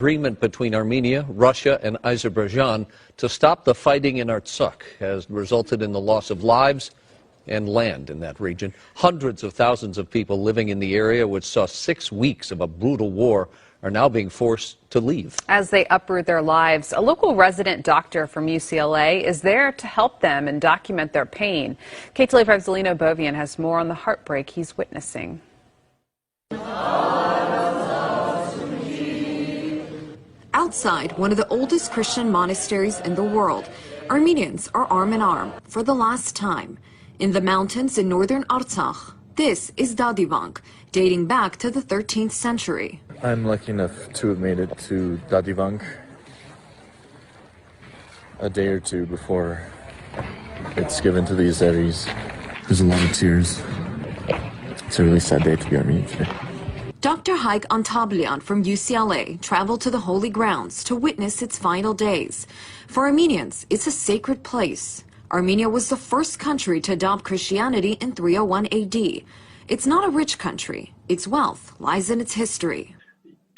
Agreement between Armenia, Russia, and Azerbaijan to stop the fighting in Artsakh has resulted in the loss of lives and land in that region. Hundreds of thousands of people living in the area, which saw 6 weeks of a brutal war, are now being forced to leave. As they uproot their lives, a local resident doctor from UCLA is there to help them and document their pain. KTLA5's Alina Bovian has more on the heartbreak he's witnessing. Outside one of the oldest Christian monasteries in the world, Armenians are arm in arm for the last time. In the mountains in northern Artsakh, this is Dadivang, dating back to the 13th century. I'm lucky enough to have made it to Dadivang a day or two before it's given to the Azeris. There's a lot of tears. It's a really sad day to be Armenian today. Dr. Haik Antablian from UCLA traveled to the holy grounds to witness its final days. For Armenians, it's a sacred place. Armenia was the first country to adopt Christianity in 301 AD. It's not a rich country. Its wealth lies in its history.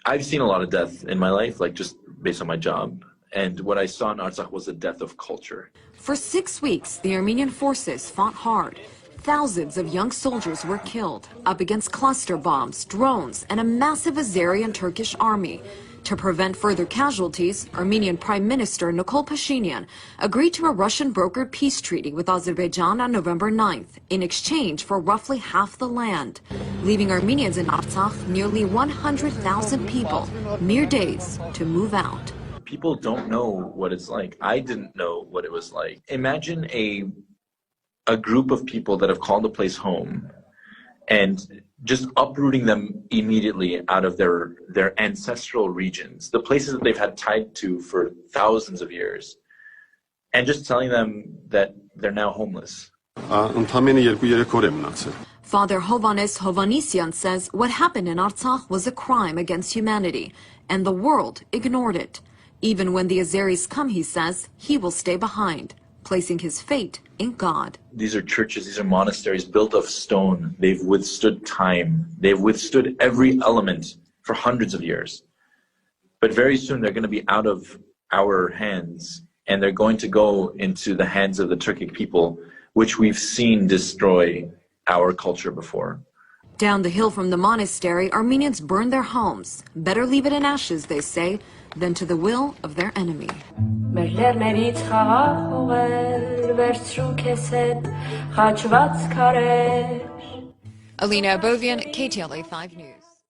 I've seen a lot of death in my life, like just based on my job. And what I saw in Artsakh was the death of culture. For 6 weeks, the Armenian forces fought hard. Thousands of young soldiers were killed up against cluster bombs, drones, and a massive Azeri and Turkish army. To prevent further casualties, Armenian Prime Minister Nikol Pashinyan agreed to a Russian-brokered peace treaty with Azerbaijan on November 9th in exchange for roughly half the land, leaving Armenians in Artsakh nearly 100,000 people, mere days to move out. People don't know what it's like. I didn't know what it was like. Imagine a group of people that have called a place home and just uprooting them immediately out of their ancestral regions, the places that they've had tied to for thousands of years, and just telling them that they're now homeless. Father Hovannes Hovannisyan says what happened in Artsakh was a crime against humanity, and the world ignored it. Even when the Azeris come, he says, he will stay behind, placing his fate in God. These are churches, these are monasteries built of stone. They've withstood time. They've withstood every element for hundreds of years. But very soon they're going to be out of our hands, and they're going to go into the hands of the Turkic people, which we've seen destroy our culture before. Down the hill from the monastery, Armenians burn their homes. Better leave it in ashes, they say, than to the will of their enemy. Alina Bovian, KTLA 5 News.